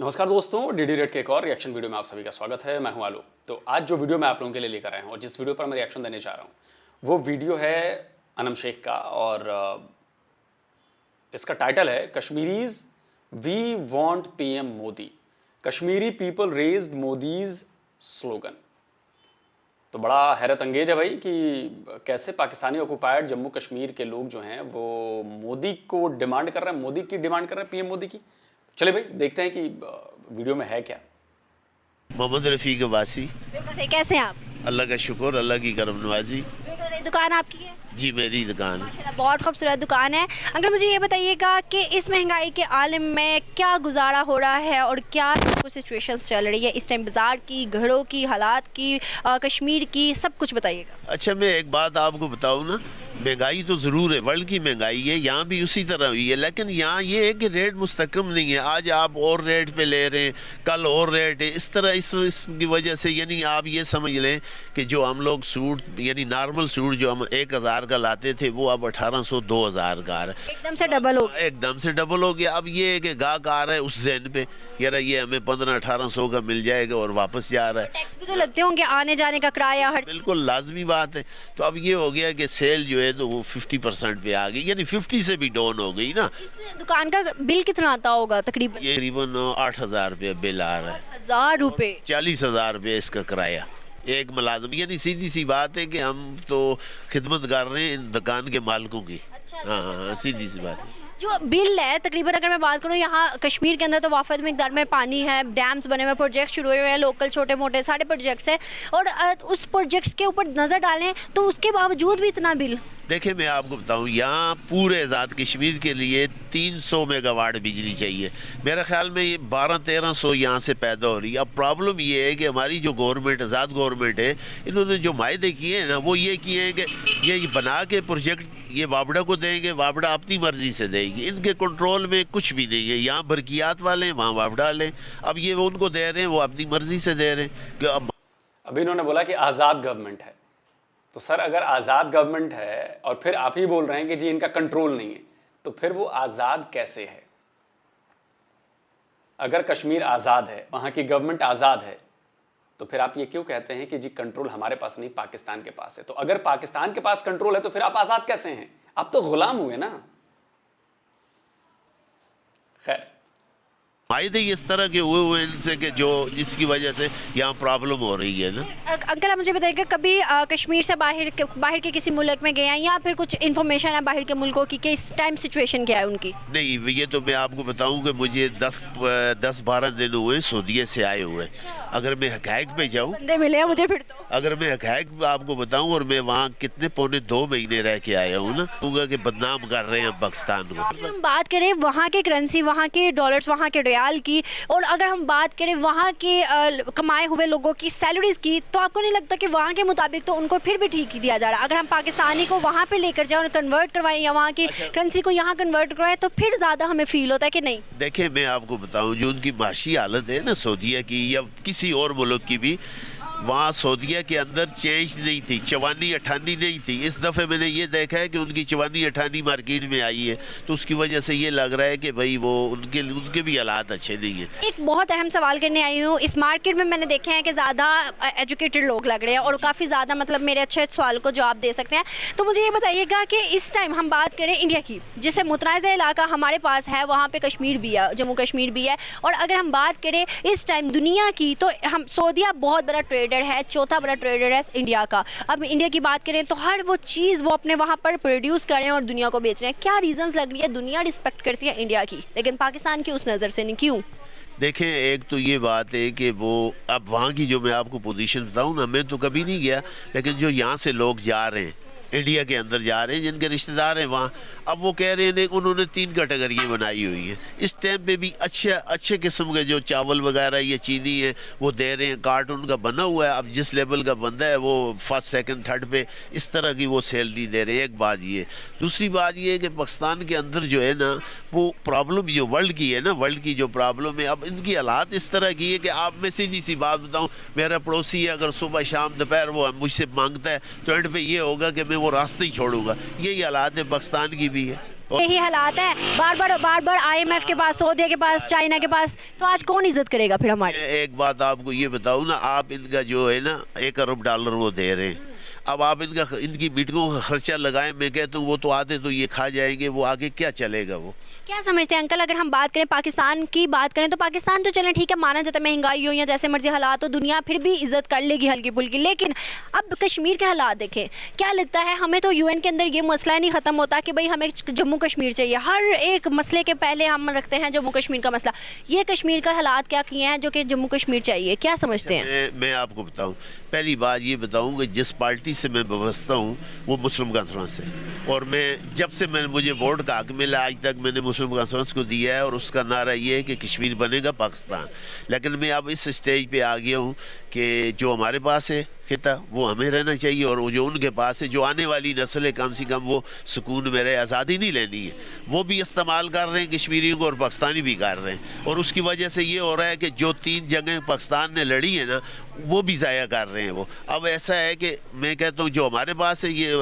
नमस्कार दोस्तों, DD red के एक और रिएक्शन वीडियो में आप सभी का स्वागत है। मैं हूं आलू। तो आज जो वीडियो मैं आप लोगों के लिए लेकर आया हूं और जिस वीडियो पर मैं रिएक्शन देने जा रहा हूं वो वीडियो है अनम शेख का और इसका टाइटल है Kashmiris we want PM Modi, Kashmiri people raised Modi's slogan. तो बड़ा हैरत अंगेज है भाई कि कैसे पाकिस्तानी ऑक्युपाइड जम्मू कश्मीर के लोग जो हैं वो मोदी को डिमांड कर रहे हैं, मोदी की डिमांड कर रहे हैं, पीएम मोदी की। चलिए भाई देखते हैं कि वीडियो में है क्या। मोहम्मद रफ़ीक अब्बासी। बिल्कुल सही। कैसे हैं आप? अल्लाह का शुक्र, अल्लाह की करम नवाजी। बिल्कुल। दुकान आपकी है? जी मेरी दुकान। माशाल्लाह बहुत खूबसूरत दुकान है। अंकल मुझे ये बताइएगा कि इस महंगाई के आलम में क्या गुजारा हो रहा है और क्या कुछ सिचुएशंस चल रही है इस टाइम, बाज़ार की, घरों की, हालात की, कश्मीर की, सब कुछ बताइएगा। अच्छा, मैं एक बात आपको बताऊँ ना, महंगाई तो ज़रूर है, वर्ल्ड की महंगाई है, यहाँ भी उसी तरह हुई है, लेकिन यहाँ ये है कि रेट मुस्तकम नहीं है। आज आप और रेट पे ले रहे हैं, कल और रेट है, इस तरह इसकी वजह से यानी आप ये समझ लें कि जो हम लोग सूट यानी नॉर्मल सूट जो हम 1000 का लाते थे वो अब 1800 2000 का आ रहा है। एकदम से डबल हो गया। एकदम से डबल हो गया। अब ये है कि गाहक आ रहा है उस जहन पे, यार ये हमें 1500-1800 का मिल जाएगा और वापस जा रहा है। टैक्स भी तो लगते होंगे, आने जाने का किराया, हर बिल्कुल लाजमी बात है। तो अब ये हो गया कि सेल जो है तो वो 50% पे आ गई, यानी 50 से भी डाउन हो गई ना। इस दुकान का बिल कितना आता होगा तकरीबन? ये तकरीबन 8000 रुपये बिल आ रहा है। 1000 रुपये? 40,000 रुपये इसका किराया एक मुलाजम। यानी सीधी सी बात है कि हम तो खिदमत कर रहे हैं इन दुकान के मालिकों की। हाँ, सीधी सी बात। जो बिल है तकरीबन, अगर मैं बात करूँ यहाँ कश्मीर के अंदर तो वाफद मिकदार में पानी है, डैम्स बने हुए, प्रोजेक्ट शुरू हुए हैं, लोकल छोटे मोटे सारे प्रोजेक्ट्स हैं, और उस प्रोजेक्ट्स के ऊपर नज़र डालें तो उसके बावजूद भी इतना बिल। देखिए मैं आपको बताऊं, यहाँ पूरे आज़ाद कश्मीर के लिए 300 मेगावाट बिजली चाहिए। मेरे ख्याल में ये 1200-1300 यहाँ से पैदा हो रही है। अब प्रॉब्लम ये है कि हमारी जो गवर्नमेंट, आज़ाद गवर्नमेंट है, इन्होंने जो मायदे किए हैं ना वो ये किए हैं कि ये बना के प्रोजेक्ट ये वाबड़ा को देंगे, वाबड़ा अपनी मर्जी से देगी, इनके कंट्रोल में कुछ भी नहीं है। यहाँ बरकियात वाले हैं, वहाँ वाबड़ा लें। अब ये वो उनको दे रहे हैं, वो अपनी मर्जी से दे रहे हैं कि अभी इन्होंने बोला कि आज़ाद गवर्नमेंट है, तो सर अगर आज़ाद गवर्नमेंट है और फिर आप ही बोल रहे हैं कि जी इनका कंट्रोल नहीं है, तो फिर वो आज़ाद कैसे है? अगर कश्मीर आज़ाद है, वहाँ की गवर्नमेंट आज़ाद है, तो फिर आप ये क्यों कहते हैं कि जी कंट्रोल हमारे पास नहीं, पाकिस्तान के पास है? तो अगर पाकिस्तान के पास कंट्रोल है तो फिर आप आज़ाद कैसे हैं? आप तो गुलाम हुए ना। खैर, फायदे इस तरह के हुए इनसे कि जो जिसकी वजह से यहाँ प्रॉब्लम हो रही है ना। अंकल आप मुझे बताइएगा, कभी कश्मीर से बाहर के किसी मुल्क में गए हैं या फिर कुछ इन्फॉर्मेशन है बाहर के मुल्कों की कि इस टाइम सिचुएशन क्या है उनकी? नहीं, ये तो मैं आपको बताऊं कि मुझे 10-12 दिन हुए सऊदीया से आए हुए। अगर मैं हकायक पे जाऊं, बंदे मिले हैं मुझे फिर तो। अगर मैं हकायक आपको बताऊं, और मैं वहाँ कितने पौने 2 महीने रह के आया हूँ ना, कहूँगा कि बदनाम कर रहे हैं पाकिस्तान को। अगर हम बात करें वहाँ के करेंसी, वहाँ के डॉलर्स, वहाँ के रियाल की, और अगर हम बात करें वहाँ के कमाए हुए लोगों की सैलरीज की, तो आपको नहीं लगता कि वहाँ के मुताबिक तो उनको फिर भी ठीक ही दिया जा रहा है? अगर हम पाकिस्तानी को वहाँ पे लेकर जाए और कन्वर्ट करवाएं या वहाँ की करेंसी को यहाँ कन्वर्ट करवाएं तो फिर ज़्यादा हमें फील होता है कि नहीं? देखिए मैं आपको बताऊं, जो उनकी माशी हालत है ना सऊदीया की या किसी और मुल्क की भी, वहाँ सऊदीया के अंदर चेंज नहीं थी, चवानी अठानी नहीं थी। इस दफ़े मैंने ये देखा है कि उनकी चवानी अठानी मार्केट में आई है, तो उसकी वजह से ये लग रहा है कि भाई वो उनके भी हालात अच्छे नहीं हैं। एक बहुत अहम सवाल करने आई हूँ। इस मार्केट में मैंने देखे हैं कि ज़्यादा एजुकेटेड लोग लग रहे हैं और काफ़ी ज़्यादा मतलब मेरे अच्छे सवाल को जवाब दे सकते हैं। तो मुझे ये बताइएगा कि इस टाइम हम बात करें इंडिया की, जिससे मुतनाज़ा इलाका हमारे पास है, वहाँ पर कश्मीर भी है, जम्मू कश्मीर भी है, और अगर हम बात करें इस टाइम दुनिया की, तो हम सऊदीया बहुत बड़ा ट्रेडर है, चौथा बड़ा ट्रेडर है इंडिया का। अब इंडिया की बात करें तो हर वो चीज़ वो अपने वहाँ पर प्रोड्यूस कर रहे हैं और दुनिया को बेच रहे हैं। क्या रीजंस लग रही है? दुनिया रिस्पेक्ट करती है इंडिया की, लेकिन पाकिस्तान की उस नज़र से नहीं, क्यों? देखें, एक तो ये बात है कि वो अब वहाँ की जो मैं आपको पोजीशन बताऊँ ना, मैं तो कभी नहीं गया, लेकिन जो यहाँ से लोग जा रहे हैं इंडिया के अंदर जा रहे हैं, जिनके रिश्तेदार हैं वहाँ, अब वो कह रहे हैं उन्होंने 3 कैटेगरियाँ बनाई हुई हैं। इस टाइम पे भी अच्छे किस्म के जो चावल वगैरह या चीनी है वो दे रहे हैं, कार्ट उनका बना हुआ है। अब जिस लेवल का बंदा है वो फर्स्ट सेकंड थर्ड पे इस तरह की वो सैलरी दे रहे हैं। एक बात ये, दूसरी बात ये है कि पाकिस्तान के अंदर जो है ना वो प्रॉब्लम जो वर्ल्ड की है ना, वर्ल्ड की जो प्रॉब्लम है, अब इनकी हालात इस तरह की है कि आप मैं सीधी सी बात बताऊँ, मेरा पड़ोसी है, अगर सुबह शाम दोपहर वो मुझसे मांगता है तो एंड पे ये होगा कि मैं वो रास्ते ही छोड़ूंगा। यही हालात है, पाकिस्तान की भी है। यही हालात है, बार बार IMF के पास, सऊदी के पास, चाइना के पास, तो आज कौन इज्जत करेगा फिर हमारी? एक बात आपको ये बताऊं ना, आप इनका जो है ना $1 अरब वो दे रहे हैं। अब आप इनकी मीटिंगों का खर्चा लगाएं, मैं कहता हूँ वो तो आते तो ये खा जाएंगे, वो आगे क्या चलेगा? वो क्या समझते हैं अंकल, अगर हम बात करें पाकिस्तान की बात करें तो पाकिस्तान तो चलें ठीक है, माना जाता है महंगाई हो या जैसे मर्जी हालात हो, दुनिया फिर भी इज्जत कर लेगी हल्की फुल्की, लेकिन अब कश्मीर के हालात देखें, क्या लगता है हमें तो UN के अंदर ये मसला नहीं ख़त्म होता कि भाई हमें जम्मू कश्मीर चाहिए, हर एक मसले के पहले हम रखते हैं जम्मू कश्मीर का मसला। ये कश्मीर का हालात क्या किए हैं जो कि जम्मू कश्मीर चाहिए, क्या समझते हैं? मैं आपको बताऊँ, पहली बात ये बताऊँ कि जिस पार्टी से मैं व्यवस्था हूँ वो मुस्लिम कॉन्फ्रेंस है, और मैं जब से मुझे वोट का हक मिला आज तक मैंने मुस्लिम कॉन्फ्रेंस को दिया है, और उसका नारा ये है कि कश्मीर बनेगा पाकिस्तान। लेकिन मैं अब इस स्टेज पे आ गया हूँ कि जो हमारे पास है खिता वो हमें रहना चाहिए, और वो जो उनके पास है, जो आने वाली नस्ल है, कम से कम वो सुकून में रहे, आज़ादी नहीं लेनी है। वो भी इस्तेमाल कर रहे हैं कश्मीरियों को और पाकिस्तानी भी कर रहे हैं, और उसकी वजह से ये हो रहा है कि जो 3 जगह पाकिस्तान ने लड़ी है ना वो भी ज़ाया कर रहे हैं वो। अब ऐसा है कि मैं कहता हूँ जो हमारे पास है ये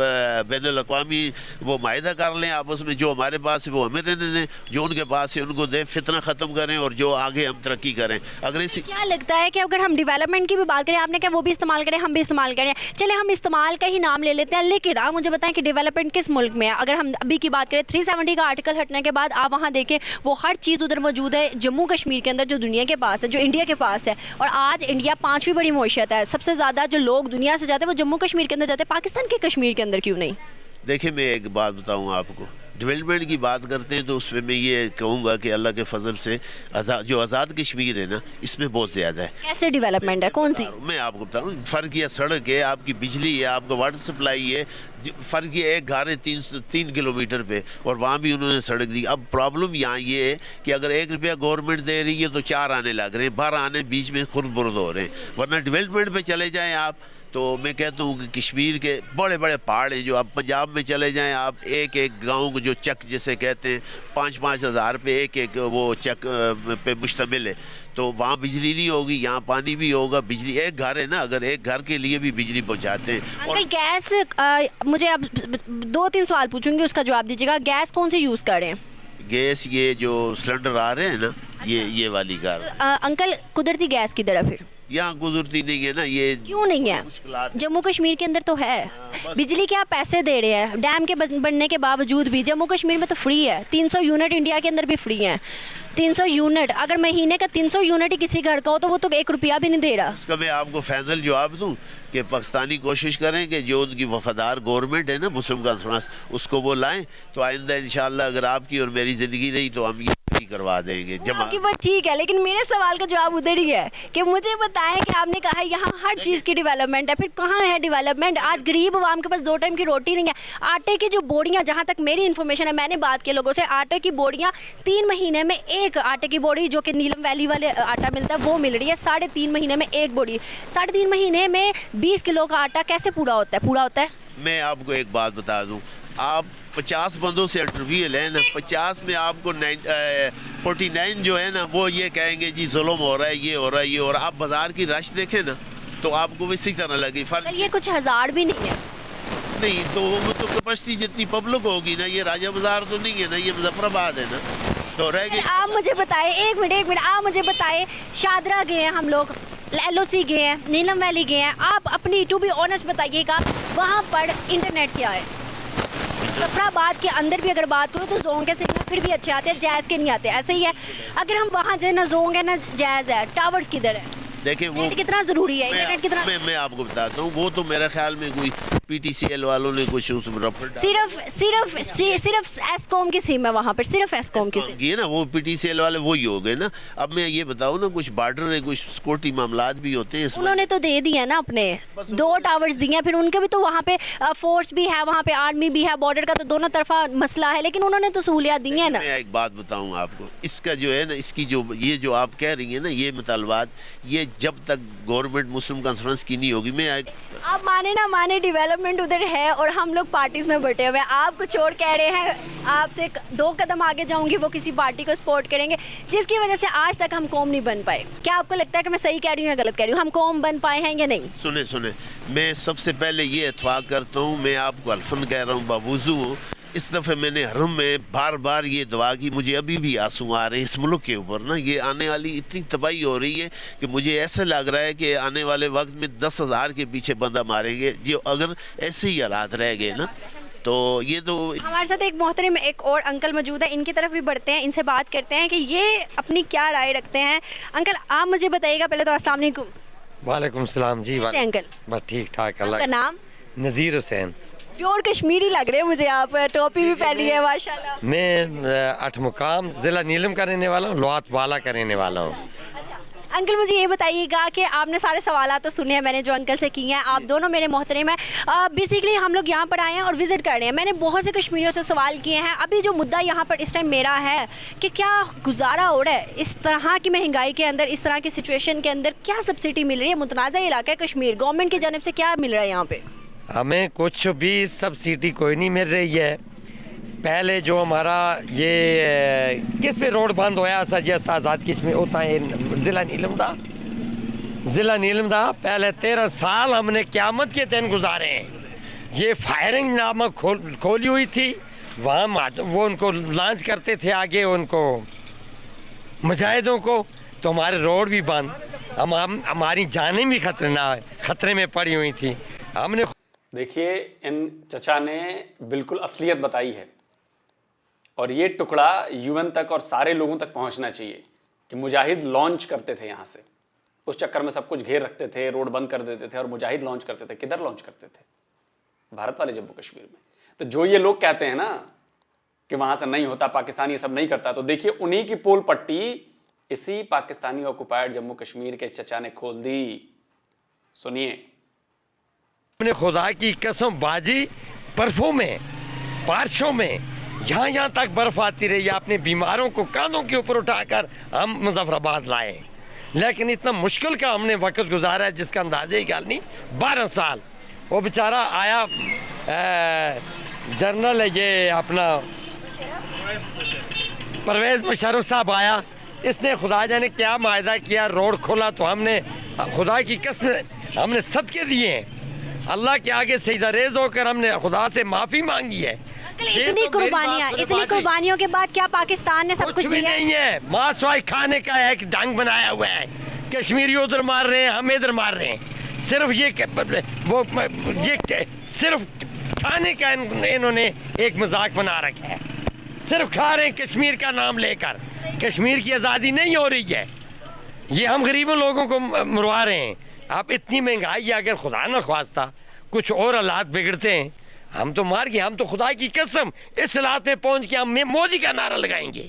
बैनुल-अक़वामी वो माहिदा कर लें आपस में, जो हमारे पास है वो हमें रहने दें, जो उनके पास है उनको दें, फितना ख़त्म करें, और जो आगे हम तरक्की करें। अगर इसी क्या लगता है कि अगर हम डेवलपमेंट की भी बात करें, आपने कहा वो भी इस्तेमाल करें, हम भी इस्तेमाल करें, चले हम इस्तेमाल का ही नाम ले लेते हैं, लेकिन आप मुझे बताएं कि डेवलपमेंट किस मुल्क में है? अगर हम अभी की बात करें 370 का आर्टिकल हटने के बाद आप वहाँ देखें वो हर चीज़ उधर मौजूद है जम्मू कश्मीर के अंदर, जो दुनिया के पास है, जो इंडिया के पास है, और आज इंडिया 5वीं बड़ी मईशत है, सबसे ज़्यादा जो लोग दुनिया से जाते हैं वो जम्मू कश्मीर के अंदर जाते हैं, पाकिस्तान के कश्मीर के अंदर क्यों नहीं? देखिए मैं एक बात बताऊँ आपको, डेवलपमेंट की बात करते हैं तो उसमें मैं ये कहूँगा कि अल्लाह के फजल से जो आज़ाद कश्मीर है ना इसमें बहुत ज़्यादा है। कैसे डेवलपमेंट है, कौन सी? मैं आपको बता रहा हूँ, फ़र्क यह सड़क है, आपकी बिजली है, आपका वाटर सप्लाई है, फ़र्क ये एक घर है 3 किलोमीटर पे, और वहाँ भी उन्होंने सड़क दी। अब प्रॉब्लम यहाँ ये है कि अगर ₹1 गवर्नमेंट दे रही है तो 4 आने लग रहे हैं, 12 आने बीच में खुर्द बुर्द हो रहे हैं। वरना डेवलपमेंट पे चले जाएं आप तो मैं कहता हूँ कि कश्मीर के बड़े बड़े पहाड़ हैं, जो आप पंजाब में चले जाएं आप, एक एक गांव को जो चक जिसे कहते हैं 5-5 हज़ार पे एक वो चक पे मुश्तमिल है, तो वहाँ बिजली नहीं होगी, यहाँ पानी भी होगा, बिजली एक घर है ना, अगर एक घर के लिए भी बिजली पहुँचाते हैं। और गैस मुझे अब 2-3 सवाल पूछूंगी, उसका जवाब दीजिएगा। गैस कौन सी यूज़ करें? गैस ये जो सिलेंडर आ रहे हैं ना, ये वाली कार। अंकल कुदरती गैस किधर है फिर? यहाँ गुजरती नहीं है ना, ये क्यों नहीं है? जम्मू कश्मीर के अंदर तो है, बिजली के आप पैसे दे रहे हैं डैम के बनने के बावजूद भी, जम्मू कश्मीर में तो फ्री है। 300 यूनिट इंडिया के अंदर भी फ्री हैं, 300 यूनिट, अगर महीने का 300 यूनिट ही किसी घर का हो तो वो तो ₹1 भी नहीं दे रहा। उसका मैं आपको फाइनल जवाब दूँ कि पाकिस्तानी कोशिश करें कि जो उनकी वफादार गवर्नमेंट है ना मुस्लिम कॉन्फ्रेंस, उसको वो लाएं, तो आइंदा इंशाल्लाह अगर आपकी और मेरी ज़िंदगी रही तो हम ये करवा देंगे जमा। आपकी बात ठीक है, लेकिन मेरे सवाल का जवाब उधर ही है कि मुझे बताएं कि आपने कहा यहाँ हर चीज़ की डेवलपमेंट है, फिर कहाँ है डेवलपमेंट? आज गरीब आवाम के पास 2 टाइम की रोटी नहीं है। आटे की जो बोरियाँ, जहाँ तक मेरी इन्फॉर्मेशन है, मैंने बात की लोगों से, आटे की बोरियाँ 3 महीने में एक आटे की बोरी जो कि नीलम वैली वाले आटा मिलता है वो मिल रही है, 3.5 महीने में एक बोरी। 3.5 महीने में 20 किलो का आटा कैसे पूरा होता है? मैं आपको एक बात बता दूँ, आप 50 बंदों से इंटरव्यू लें ना, 50 में आपको 49 जो है ना वो ये कहेंगे जी जुल्म हो रहा है, ये हो रहा है, ये हो रहा है। आप बाजार की रश देखें ना तो आपको इसी तरह लगी। फर्क ये कुछ हज़ार भी नहीं है, नहीं तो वो तो कैपेसिटी जितनी पब्लिक होगी ना, ये राजा बाजार तो नहीं है ना, ये मुजफ्फराबाद है ना, तो रह गई। आप मुझे बताएं, एक मिनट, आप मुझे बताएं, शादरा गए हैं हम लोग, LOC गए हैं, नीलम वैली गए हैं, आप अपनी टू बी ऑनेस्ट बताइएगा वहाँ पर इंटरनेट क्या है? मुजफ्फराबाद के अंदर भी अगर बात करूँ तो जोंग के सिग्नल फिर भी अच्छे आते हैं, जैज़ के नहीं आते, ऐसे ही है। अगर हम वहाँ जाए ना जोंग है ना जैज़ है, टावर्स किधर है? देखिए वो कितना ज़रूरी है इंटरनेट, कितना? मैं आपको बताता हूँ, वो तो मेरे ख्याल में कोई PTCL वालों ने कुछ उस सिर्फ एस्कॉम की सिम है वहाँ पर, सिर्फ एस्कॉम की सिम ये ना, वो PTCL वाले वही हो गए ना। अब मैं ये बताऊँ ना, कुछ बॉर्डर है, कुछ सिक्योरिटी मामलात भी होते हैं। उन्होंने तो दे दिया ना, अपने 2 टावर्स दिए हैं, फिर उनके भी तो वहाँ पे फोर्स भी है, वहाँ पे आर्मी भी है, बॉर्डर का तो दोनों तरफा मसला है, लेकिन उन्होंने तो सहूलियात दी है ना। मैं एक बात बताऊँ आपको, इसका जो है ना, इसकी जो ये जो आप कह रही हैं ना, ये मुतालबात, ये जब तक गवर्नमेंट मुस्लिम कॉन्फ्रेंस की नहीं होगी, मैं आप माने ना माने डेवलपमेंट उधर है और हम लोग पार्टीज में बटे हुए हैं। आप कुछ और कह रहे हैं, आपसे 2 कदम आगे जाऊंगी, वो किसी पार्टी को सपोर्ट करेंगे, जिसकी वजह से आज तक हम कौम नहीं बन पाए। क्या आपको लगता है कि मैं सही कह रही हूँ या गलत कह रही हूँ? हम कौम बन पाए हैं या नहीं? सुने मैं सबसे पहले ये इत्फाक करता हूँ, मैं आपको अल्फन कह रहा हूँ, बावजू हूँ इस दफ़े मैंने हरम में बार बार ये दुआ की, मुझे अभी भी आंसू आ रहे हैं इस मुल्क के ऊपर ना। ये आने वाली इतनी तबाही हो रही है कि मुझे ऐसा लग रहा है कि आने वाले वक्त में 10,000 के पीछे बंदा मारेंगे जो अगर ऐसे ही हालात रह गए ना। तो ये तो हमारे साथ एक मोहतरम एक और अंकल मौजूद है, इनकी तरफ भी बढ़ते हैं, इनसे बात करते हैं कि ये अपनी क्या राय रखते हैं। अंकल आप मुझे बताइएगा पहले तो अस्सलाम वालेकुम। वालेकुम सलाम जी। कैसे अंकल? बस ठीक ठाक। आपका नाम? नज़ीर हुसैन। प्योर कश्मीरी लग रहे हैं मुझे आप, टोपी भी पहनी है माशाल्लाह। मैं अठमुकाम ज़िला नीलम का रहने वाला हूँ, लुआत वाला का रहने वाला हूँ। अंकल मुझे ये बताइएगा कि आपने सारे सवाल तो सुने हैं मैंने जो अंकल से किए हैं, आप दोनों मेरे मोहतरम हैं। बेसिकली हम लोग यहाँ पर आए हैं और विज़िट कर रहे हैं। मैंने बहुत से कश्मीरियों से सवाल किए हैं। अभी जो मुद्दा यहाँ पर इस टाइम मेरा है कि क्या गुजारा हो रहा है इस तरह की महंगाई के अंदर, इस तरह की सिचुएशन के अंदर, क्या सब्सिडी मिल रही है? मुतनाज़ा इलाका है कश्मीर, गवर्नमेंट की जानब से क्या मिल रहा है यहाँ पर? हमें कुछ भी सब्सिडी कोई नहीं मिल रही है। पहले जो हमारा ये किस पे रोड बंद होया सजियस्त आज़ाद किस में होता है ज़िला नीलम दा पहले 13 साल हमने क़यामत के दिन गुजारे हैं। ये फायरिंग नामक खोली हुई थी, वहाँ वो उनको लॉन्च करते थे आगे उनको मुजाहिदों को, तो हमारे रोड भी बंद, हमारी जानें भी खतरे में पड़ी हुई थी। हमने देखिए इन चचा ने बिल्कुल असलियत बताई है और ये टुकड़ा यूएन तक और सारे लोगों तक पहुंचना चाहिए कि मुजाहिद लॉन्च करते थे यहाँ से, उस चक्कर में सब कुछ घेर रखते थे, रोड बंद कर देते थे और मुजाहिद लॉन्च करते थे। किधर लॉन्च करते थे? भारत वाले जम्मू कश्मीर में। तो जो ये लोग कहते हैं ना कि वहां से नहीं होता, पाकिस्तान ये सब नहीं करता, तो देखिए उन्हीं की पोल पट्टी इसी पाकिस्तानी ऑक्युपाइड जम्मू कश्मीर के चचा ने खोल दी। सुनिए। अपने खुदा की कसम बाजी, बर्फों में, बारिशों में यहाँ तक बर्फ आती रही। अपने बीमारों को कांधों के ऊपर उठाकर हम मुजफ्फराबाद लाए, लेकिन इतना मुश्किल का हमने वक्त गुजारा है जिसका अंदाजे ही ख्याल नहीं। 12 साल वो बेचारा आया, जनरल ये अपना परवेज़ मुशर्रफ साहब आया, इसने खुदा जाने क्या मायदा किया, रोड खोला तो हमने खुदा की कसम हमने सदके दिए हैं। अल्लाह के आगे सजदा रेज़ होकर हमने खुदा से माफ़ी मांगी है। इतनी कुर्बानियाँ, इतनी कुर्बानियों के बाद क्या पाकिस्तान ने सब कुछ दिया? नहीं है, मांसवाई खाने का एक ढंग बनाया हुआ है। कश्मीरी उधर मार रहे हैं, हम इधर मार रहे हैं। सिर्फ ये सिर्फ खाने का इन्होंने एक मजाक बना रखा है। सिर्फ खा रहे हैं कश्मीर का नाम लेकर। कश्मीर की आज़ादी नहीं हो रही है, ये हम गरीबों लोगों को मरवा रहे हैं। आप इतनी महंगाई है, अगर खुदा न ख्वास्ता कुछ और हालात बिगड़ते हैं, हम तो मार गए। हम तो खुदा की कसम इस हालात में पहुंच के हम मोदी का नारा लगाएंगे।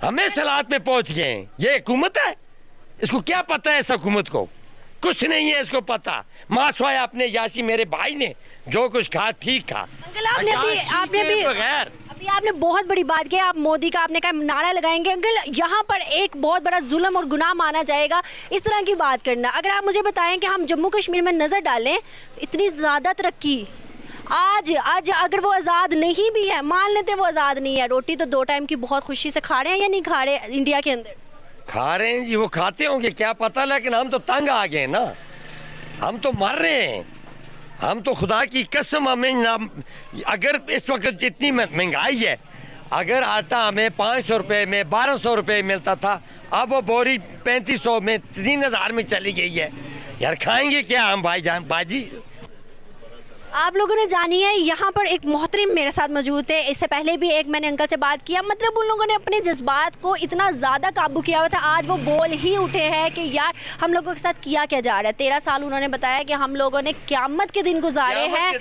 हम इस हालात में पहुंच गए हैं। ये हुकूमत है, इसको क्या पता है? इस हुकूमत को कुछ नहीं है इसको पता। मासवाया अपने यासी मेरे भाई ने जो कुछ कहा ठीक था। अंकल आपने भी आपने बहुत बड़ी बात की। आप मोदी का आपने कहा नारा लगाएंगे। अंकल यहाँ पर एक बहुत बड़ा जुल्म और गुनाह माना जाएगा इस तरह की बात करना। अगर आप मुझे बताएं कि हम जम्मू कश्मीर में नज़र डालें, इतनी ज़्यादा तरक्की आज अगर वो आज़ाद नहीं भी है, मान लेते वो आज़ाद नहीं है, रोटी तो 2 टाइम की बहुत खुशी से खा रहे हैं या नहीं खा रहे? इंडिया के अंदर खा रहे हैं जी, वो खाते होंगे क्या पता, लेकिन हम तो तंग आ गए ना, हम तो मर रहे हैं। हम तो खुदा की कसम हमें अगर इस वक्त जितनी महंगाई है, अगर आटा हमें 500 रुपये में 1200 रुपये मिलता था, अब वो बोरी 3500 में 3000 में चली गई है। यार खाएंगे क्या हम भाईजान बाजी? आप लोगों ने जानी है, यहाँ पर एक मोहतरम मेरे साथ मौजूद थे। इससे पहले भी एक मैंने अंकल से बात किया। मतलब उन लोगों ने अपने जज्बात को इतना ज़्यादा काबू किया हुआ था, आज वो बोल ही उठे हैं कि यार हम लोगों के साथ किया क्या जा रहा है। 13 साल उन्होंने बताया कि हम लोगों ने क़यामत के दिन गुजारे हैं,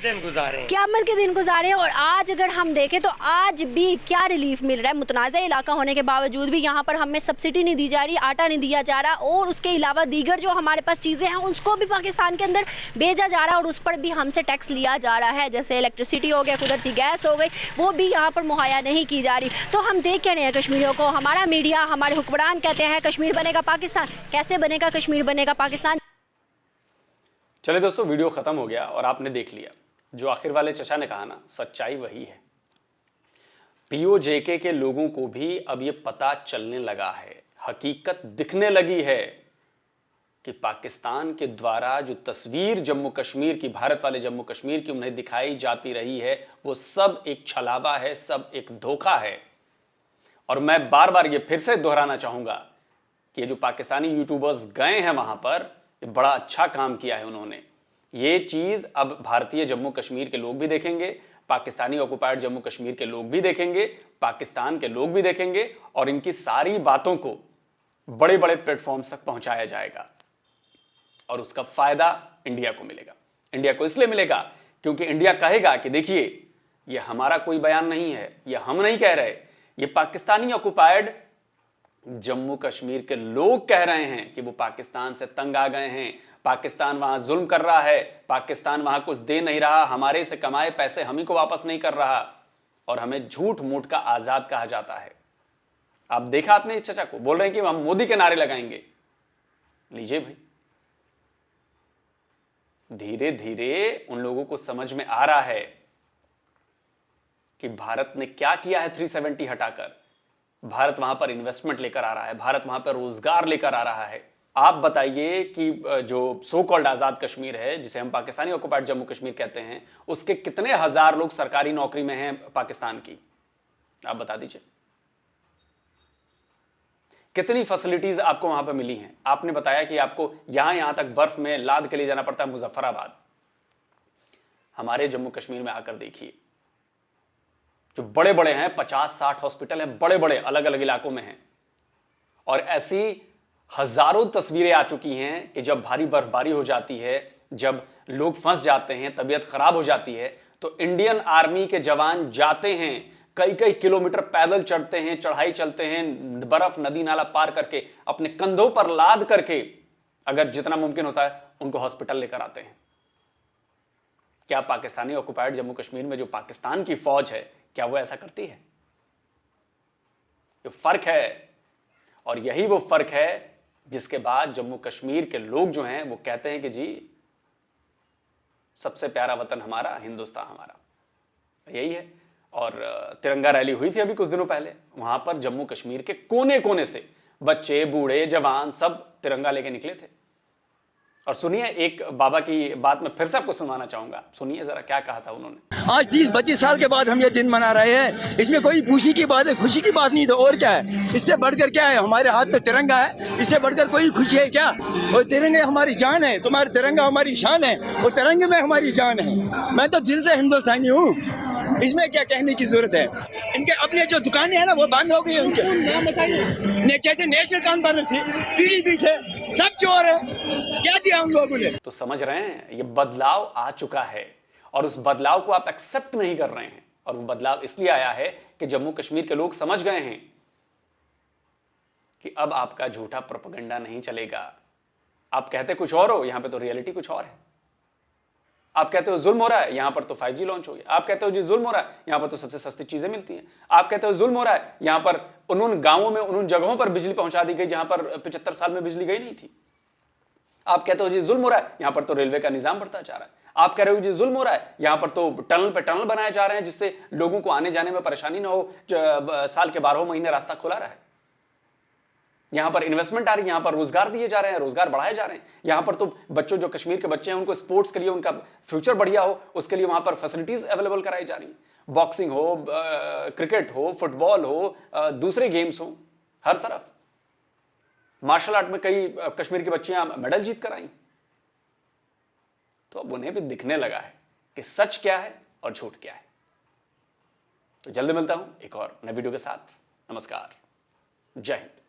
क़यामत के दिन गुजारे हैं। और आज अगर हम देखें तो आज भी क्या रिलीफ मिल रहा है। मुतनाज़ा इलाका होने के बावजूद भी यहाँ पर हमें सब्सिडी नहीं दी जा रही, आटा नहीं दिया जा रहा, और उसके अलावा दीगर जो हमारे पास चीज़ें हैं उसको भी पाकिस्तान के अंदर भेजा जा रहा है और उस पर भी हमसे टैक्स लिया जा रहा है। जैसे इलेक्ट्रिसिटी हो गया, कुदरती गैस हो गई, वो भी यहाँ पर मुहैया नहीं की जा रही। तो हम देख क्या रहे हैं कश्मीरियों को, हमारा मीडिया, हमारे हुक्मरान कहते हैं कश्मीर बनेगा पाकिस्तान। कैसे बनेगा कश्मीर बनेगा पाकिस्तान? चले दोस्तों, वीडियो खत्म हो गया और आपने देख लिया जो आखिर वाले चचा ने कहा ना, सच्चाई वही है। पीओजेके के लोगों को भी अब ये पता चलने लगा है, हकीकत दिखने लगी है कि पाकिस्तान के द्वारा जो तस्वीर जम्मू कश्मीर की, भारत वाले जम्मू कश्मीर की उन्हें दिखाई जाती रही है, वो सब एक छलावा है, सब एक धोखा है। और मैं बार बार ये फिर से दोहराना चाहूंगा कि ये जो पाकिस्तानी यूट्यूबर्स गए हैं वहां पर, ये बड़ा अच्छा काम किया है उन्होंने। ये चीज अब भारतीय जम्मू कश्मीर के लोग भी देखेंगे, पाकिस्तानी ऑक्युपाइड जम्मू कश्मीर के लोग भी देखेंगे, पाकिस्तान के लोग भी देखेंगे, और इनकी सारी बातों को बड़े बड़े प्लेटफॉर्म्स तक पहुंचाया जाएगा और उसका फायदा इंडिया को मिलेगा। इंडिया को इसलिए मिलेगा क्योंकि इंडिया कहेगा कि देखिए, ये हमारा कोई बयान नहीं है, ये हम नहीं कह रहे, ये पाकिस्तानी ऑक्युपाइड जम्मू कश्मीर के लोग कह रहे हैं कि वो पाकिस्तान से तंग आ गए हैं, पाकिस्तान वहां जुल्म कर रहा है, पाकिस्तान वहां कुछ दे नहीं रहा, हमारे से कमाए पैसे हम ही को वापस नहीं कर रहा, और हमें झूठ मूठ का आजाद कहा जाता है। आप देखा आपने इस चचा को, बोल रहे हैं कि हम मोदी के नारे लगाएंगे। लीजिए भाई, धीरे धीरे उन लोगों को समझ में आ रहा है कि भारत ने क्या किया है 370 हटाकर। भारत वहां पर इन्वेस्टमेंट लेकर आ रहा है, भारत वहां पर रोजगार लेकर आ रहा है। आप बताइए कि जो सो कॉल्ड आजाद कश्मीर है, जिसे हम पाकिस्तानी ऑक्युपाइड जम्मू कश्मीर कहते हैं, उसके कितने हजार लोग सरकारी नौकरी में हैं पाकिस्तान की, आप बता दीजिए। कितनी फैसिलिटीज आपको वहां पर मिली हैं। आपने बताया कि आपको यहां तक बर्फ में लाद के लिए जाना पड़ता है मुजफ्फराबाद। हमारे जम्मू कश्मीर में आकर देखिए, जो बड़े बड़े हैं, 50-60 हॉस्पिटल हैं, बड़े बड़े अलग अलग इलाकों में हैं, और ऐसी हजारों तस्वीरें आ चुकी हैं कि जब भारी बर्फबारी हो जाती है, जब लोग फंस जाते हैं, तबीयत खराब हो जाती है, तो इंडियन आर्मी के जवान जाते हैं, कई कई किलोमीटर पैदल चढ़ते हैं, चढ़ाई चलते हैं, बर्फ नदी नाला पार करके, अपने कंधों पर लाद करके, अगर जितना मुमकिन होता है उनको हॉस्पिटल लेकर आते हैं। क्या पाकिस्तानी ऑक्युपाइड जम्मू कश्मीर में जो पाकिस्तान की फौज है, क्या वो ऐसा करती है? ये फर्क है, और यही वो फर्क है जिसके बाद जम्मू कश्मीर के लोग जो हैं वो कहते हैं कि जी, सबसे प्यारा वतन हमारा, हिंदुस्तान हमारा, यही है। और तिरंगा रैली हुई थी अभी कुछ दिनों पहले, वहां पर जम्मू कश्मीर के कोने कोने से बच्चे, बूढ़े, जवान सब तिरंगा लेके निकले थे। और सुनिए, एक बाबा की बात मैं फिर से आपको सुनाना चाहूंगा, सुनिए जरा क्या कहा था उन्होंने। आज 30-32 साल के बाद हम ये दिन मना रहे हैं, इसमें कोई खुशी की बात है, खुशी की बात नहीं तो और क्या है? इससे बढ़कर क्या है? हमारे हाथ में तिरंगा है, इससे बढ़कर कोई खुशी है क्या? और तिरंगे हमारी जान है, तुम्हारे तिरंगा हमारी शान है, और तिरंगे में हमारी जान है। मैं तो दिल से हिंदुस्तानी हूँ, इसमें क्या कहने की जरूरत है? इनके अपने जो दुकानें हैं ना, वो बंद हो गई है उनके। कहते नेशनल कॉन्फ्रेंस, पीडीपी थे, सब चोर है, क्या दिया उन लोगों ने? तो समझ रहे हैं, ये बदलाव आ चुका है, और उस बदलाव को आप एक्सेप्ट नहीं कर रहे हैं। और वो बदलाव इसलिए आया है कि जम्मू कश्मीर के लोग समझ गए हैं कि अब आपका झूठा प्रोपेगेंडा नहीं चलेगा। आप कहते कुछ और हो, यहां पे तो रियलिटी कुछ और है। आप कहते हो जुल्म हो रहा है, यहां पर तो 5G लॉन्च हो गया। आप कहते हो जी जुल्म हो रहा है, यहां पर तो सबसे सस्ती चीजें मिलती हैं। आप कहते हो जुल्म हो रहा है, यहां पर उन गांवों में, उन जगहों पर बिजली पहुंचा दी गई जहां पर 75 साल में बिजली गई नहीं थी। आप कहते हो जी जुल्म हो रहा है, यहां पर तो रेलवे का निजाम बढ़ता जा रहा है। आप कह रहे हो जी जुल्म हो रहा है, यहां पर तो टनल पे टनल बनाए जा रहे हैं जिससे लोगों को आने जाने में परेशानी ना हो, साल के 12 महीने रास्ता खुला रहा है। यहां पर इन्वेस्टमेंट आ रही है, यहां पर रोजगार दिए जा रहे हैं, रोजगार बढ़ाए जा रहे हैं। यहां पर तो बच्चों, जो कश्मीर के बच्चे हैं, उनको स्पोर्ट्स के लिए, उनका फ्यूचर बढ़िया हो, उसके लिए वहां पर फैसिलिटीज अवेलेबल कराई जा रही है। बॉक्सिंग हो, क्रिकेट हो, फुटबॉल हो, दूसरे गेम्स हो, हर तरफ। मार्शल आर्ट में कई कश्मीर की बच्चियां मेडल जीत कर आई। तो अब उन्हें भी दिखने लगा है कि सच क्या है और झूठ क्या है। तो जल्दी मिलता हूं एक और नए वीडियो के साथ। नमस्कार, जय हिंद।